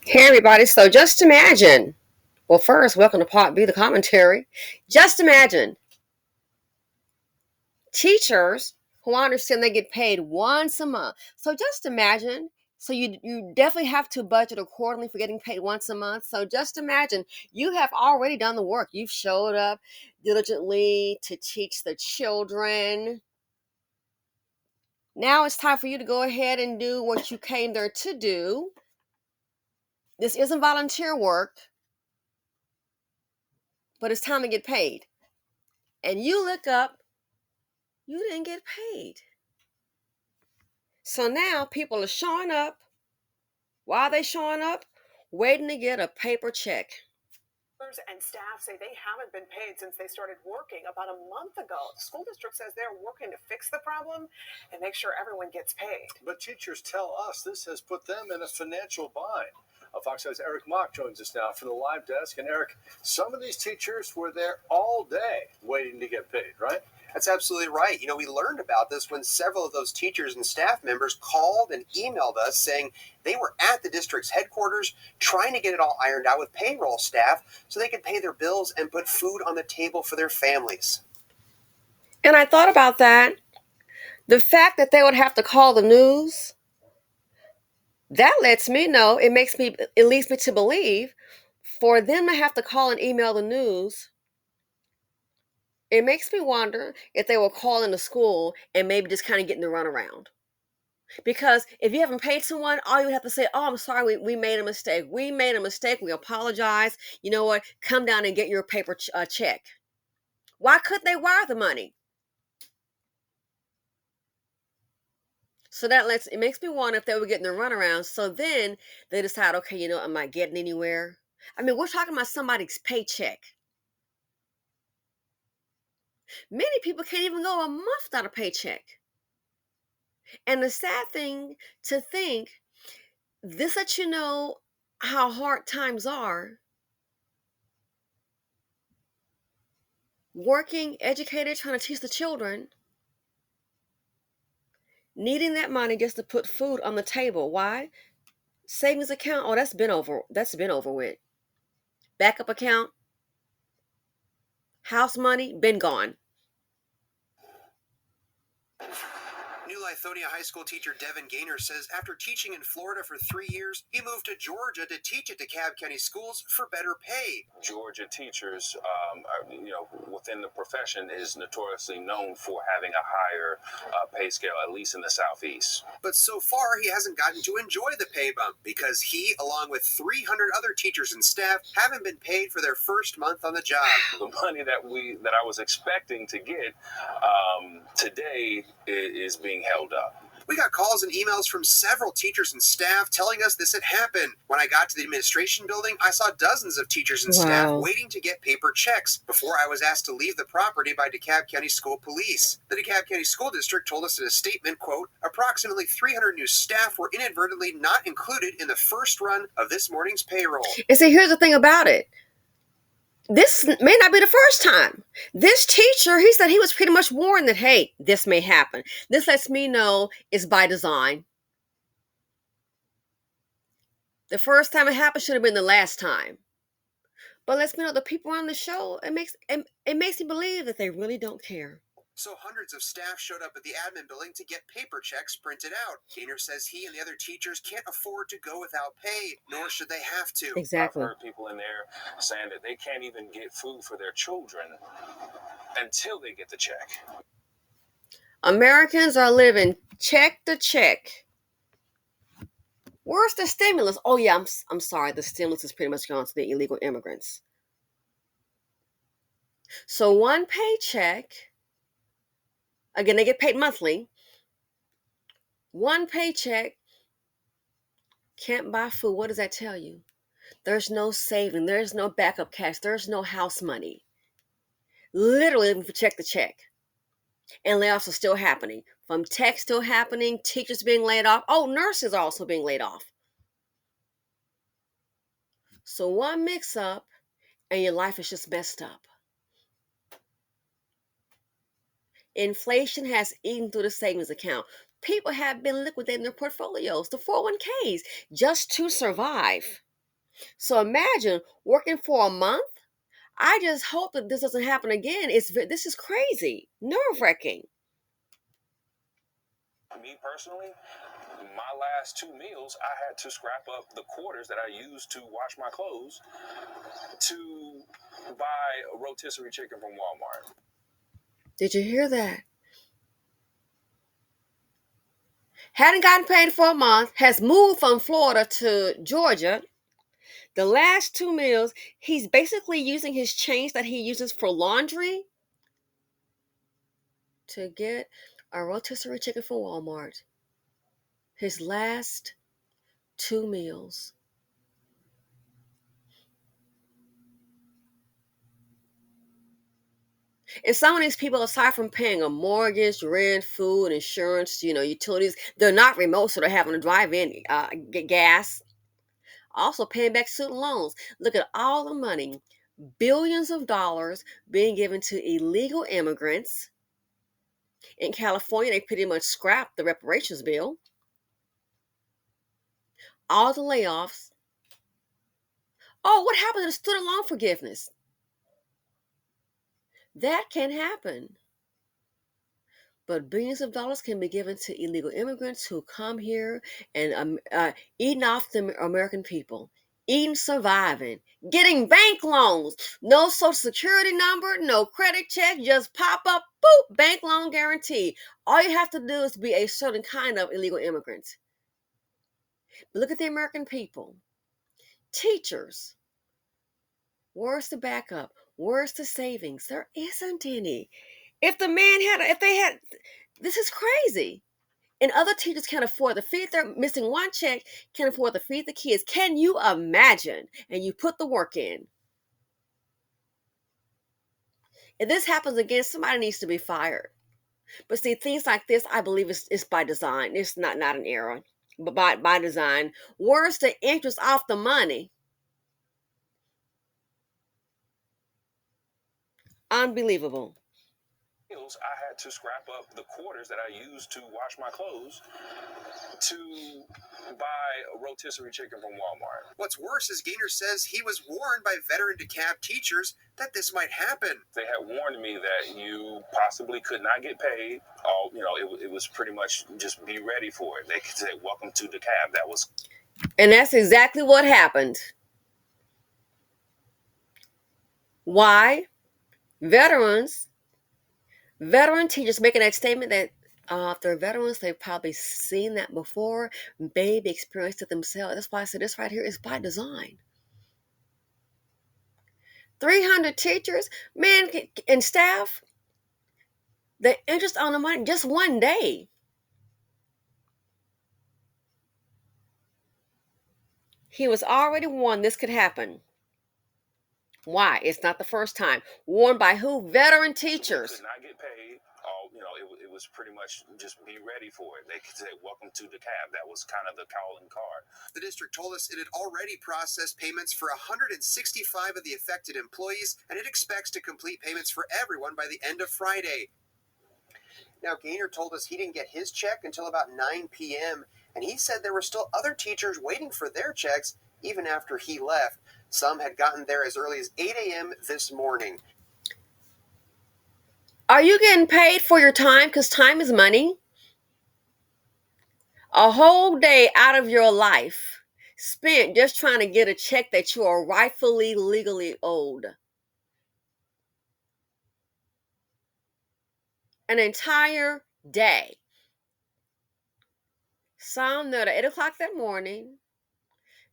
Hey everybody, so just imagine. Well, first, welcome to Part B, the commentary. Just imagine teachers who I understand they get paid once a month. So just imagine. So you definitely have to budget accordingly for getting paid once a month. So just imagine you have already done the work. You've showed up diligently to teach the children. Now it's time for you to go ahead and do what you came there to do. This isn't volunteer work, but it's time to get paid. And you look up, you didn't get paid. So now people are showing up. Why are they showing up? Waiting to get a paper check. And staff say they haven't been paid since they started working about a month ago. The school district says they're working to fix the problem and make sure everyone gets paid. But teachers tell us this has put them in a financial bind. Fox News' Eric Mock joins us now from the live desk. And Eric, some of these teachers were there all day waiting to get paid, right? That's absolutely right. We learned about this when several of those teachers and staff members called and emailed us saying they were at the district's headquarters trying to get it all ironed out with payroll staff so they could pay their bills and put food on the table for their families. And I thought about that. The fact that they would have to call the news, that lets me know, it leads me to believe, for them to have to call and email the news, it makes me wonder if they were calling the school and maybe just kind of getting the runaround. Because if you haven't paid someone, all you have to say, oh, I'm sorry, we made a mistake. We made a mistake. We apologize. You know what? Come down and get your paper check. Why couldn't they wire the money? So it makes me wonder if they were getting the runaround. So then they decide, okay, am I getting anywhere? I mean, we're talking about somebody's paycheck. Many people can't even go a month without a paycheck. And the sad thing to think, this lets you know how hard times are. Working, educated, trying to teach the children, needing that money just to put food on the table. Why? Savings account, oh, that's been over with. Backup account, house money, been gone. New Lithonia High School teacher Devin Gaynor says after teaching in Florida for 3 years, he moved to Georgia to teach at DeKalb County schools for better pay. Georgia teachers, within the profession, is notoriously known for having a higher pay scale, at least in the Southeast. But so far, he hasn't gotten to enjoy the pay bump because he, along with 300 other teachers and staff, haven't been paid for their first month on the job. The money that I was expecting to get today is being held up. We got calls and emails from several teachers and staff telling us this had happened. When I got to the administration building, I saw dozens of teachers and staff waiting to get paper checks before I was asked to leave the property by DeKalb County School Police. The DeKalb County School District told us in a statement, quote, approximately 300 new staff were inadvertently not included in the first run of this morning's payroll. And see, here's the thing about it. This may not be the first time. This teacher, he said he was pretty much warned that, hey, this may happen. This lets me know it's by design. The first time it happened should have been the last time. But lets me know the people on the show, it makes me believe that they really don't care. So hundreds of staff showed up at the admin building to get paper checks printed out. Gaynor says he and the other teachers can't afford to go without pay, nor should they have to. Exactly. I've heard people in there saying that they can't even get food for their children until they get the check. Americans are living check to check. Where's the stimulus? Oh yeah, I'm sorry. The stimulus is pretty much gone to the illegal immigrants. So one paycheck, again, they get paid monthly. One paycheck can't buy food. What does that tell you? There's no saving. There's no backup cash. There's no house money. Literally living for check to check. And layoffs are still happening. From tech still happening, teachers being laid off. Oh, nurses are also being laid off. So one mix up and your life is just messed up. Inflation has eaten through the savings account. People have been liquidating their portfolios, the 401ks, just to survive. So imagine working for a month. I just hope that this doesn't happen again. This is crazy, nerve-wracking. Me personally, my last 2 meals, I had to scrap up the quarters that I used to wash my clothes to buy a rotisserie chicken from Walmart. Did you hear that? Hadn't gotten paid for a month, has moved from Florida to Georgia. The last 2 meals, he's basically using his change that he uses for laundry to get a rotisserie chicken from Walmart. His last 2 meals. And some of these people, aside from paying a mortgage, rent, food, insurance, utilities, they're not remote, so they're having to drive in, get gas. Also paying back student loans. Look at all the money, billions of dollars being given to illegal immigrants. In California, they pretty much scrapped the reparations bill. All the layoffs. Oh, what happened to the student loan forgiveness? That can happen. But billions of dollars can be given to illegal immigrants who come here and eating off the American people, eating, surviving, getting bank loans, no social security number, no credit check, just pop up, boop, bank loan guarantee. All you have to do is be a certain kind of illegal immigrant. But look at the American people. Teachers. Where's the backup? Where's the savings? There isn't any. If this is crazy. And other teachers can't afford to feed, they're missing one check, can't afford to feed the kids. Can you imagine? And you put the work in. If this happens again, somebody needs to be fired. But see, things like this, I believe it's by design. It's not an error, but by design. Where's the interest off the money? Unbelievable. I had to scrap up the quarters that I used to wash my clothes to buy a rotisserie chicken from Walmart. What's worse is Gaynor says he was warned by veteran Dekalb teachers that this might happen. They had warned me that you possibly could not get paid. It was pretty much just be ready for it. They could say, "Welcome to Dekalb." And that's exactly what happened. Why? Veteran teachers making that statement that if they're veterans, they've probably seen that before, maybe experienced it themselves. That's why I said this right here is by design. 300 teachers, man, and staff, the interest on the money, just one day. He was already warned this could happen. Why? It's not the first time. Warned by who? Veteran teachers. Could not get paid. It was pretty much just be ready for it. They could say, "Welcome to Dekalb." That was kind of the calling card. The district told us it had already processed payments for 165 of the affected employees, and it expects to complete payments for everyone by the end of Friday. Now, Gaynor told us he didn't get his check until about 9 p.m., and he said there were still other teachers waiting for their checks even after he left. Some had gotten there as early as 8 a.m. this morning. Are you getting paid for your time? Because time is money. A whole day out of your life spent just trying to get a check that you are rightfully, legally owed. An entire day. Some there at 8 o'clock that morning.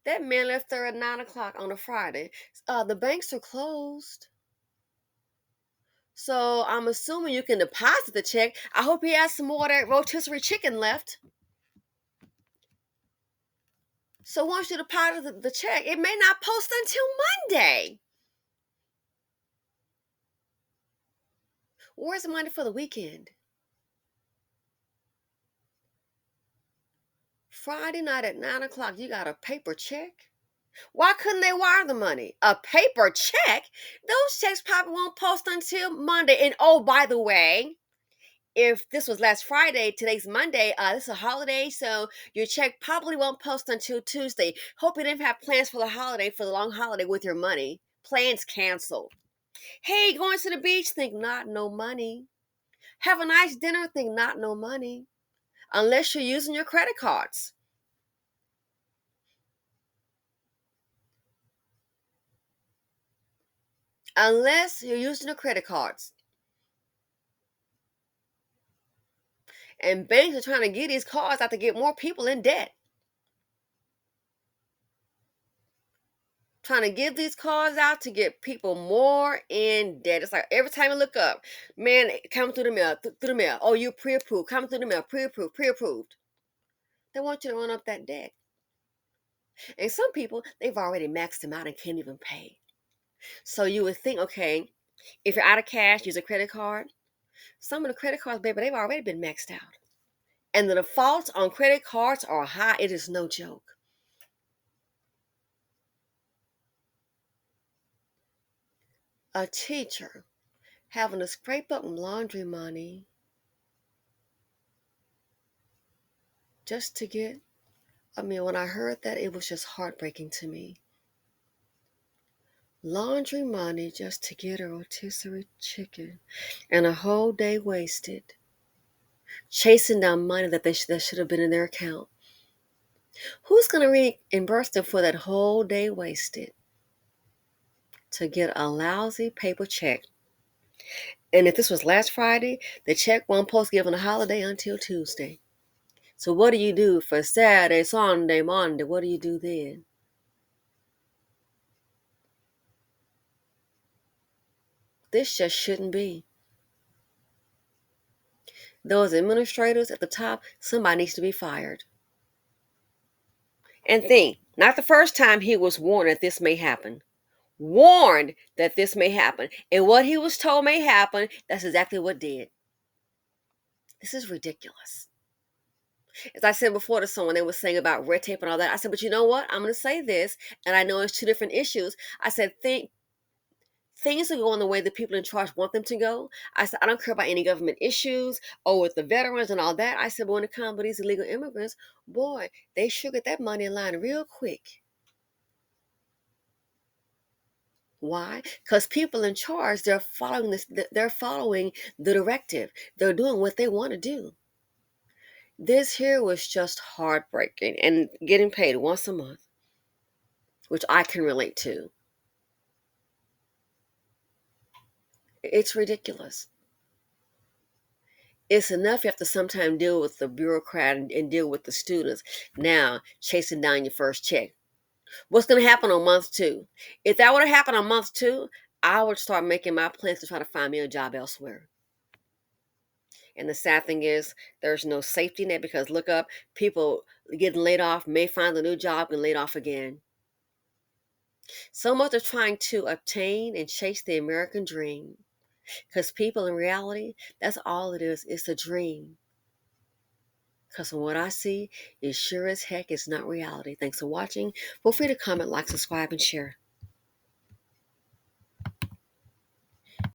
That man left there at 9 o'clock on a Friday. The banks are closed. So I'm assuming you can deposit the check. I hope he has some more of that rotisserie chicken left. So once you deposit the check, it may not post until Monday. Where's the money for the weekend? Friday night at 9 o'clock, you got a paper check? Why couldn't they wire the money? A paper check? Those checks probably won't post until Monday. And oh, by the way, if this was last Friday, today's Monday, this is a holiday, so your check probably won't post until Tuesday. Hope you didn't have plans for the holiday, for the long holiday with your money. Plans canceled. Hey, going to the beach, think not no money. Have a nice dinner, think not no money. Unless you're using your credit cards. Unless you're using the credit cards. And banks are trying to get these cards out to get more people in debt. Trying to give these cards out to get people more in debt. It's like every time you look up, man, coming through the mail, through the mail. Oh, you pre-approved. Coming through the mail, pre-approved, pre-approved. They want you to run up that debt. And some people, they've already maxed them out and can't even pay. So you would think, okay, if you're out of cash, use a credit card. Some of the credit cards, baby, they've already been maxed out. And the defaults on credit cards are high. It is no joke. A teacher having to scrape up laundry money just to get, when I heard that, it was just heartbreaking to me. Laundry money just to get a rotisserie chicken and a whole day wasted chasing down money that should have been in their account. Who's going to reimburse them for that whole day wasted to get a lousy paper check? And if this was last Friday, the check won't post given a holiday until Tuesday. So what do you do for Saturday, Sunday, Monday? What do you do then? This just shouldn't be. Those administrators at the top, somebody needs to be fired. And think, not the first time he was warned that this may happen. Warned that this may happen. And what he was told may happen, that's exactly what did. This is ridiculous. As I said before to someone, they were saying about red tape and all that. I said, but you know what? I'm going to say this, and I know it's two different issues. I said, things are going the way the people in charge want them to go. I said, I don't care about any government issues or with the veterans and all that. I said, but when it comes to these illegal immigrants, boy, they should get that money in line real quick. Why? Because people in charge, they're following the directive. They're doing what they want to do. This here was just heartbreaking, and getting paid once a month, which I can relate to. It's ridiculous. It's enough you have to sometimes deal with the bureaucrat and deal with the students. Now, chasing down your first check. What's going to happen on month 2? If that would have happened on month 2, I would start making my plans to try to find me a job elsewhere. And the sad thing is, there's no safety net because look up, people getting laid off may find a new job and laid off again. So much of trying to obtain and chase the American dream. Because people in reality, that's all it is. It's a dream. Because from what I see, it sure as heck is not reality. Thanks for watching. Feel free to comment, like, subscribe, and share.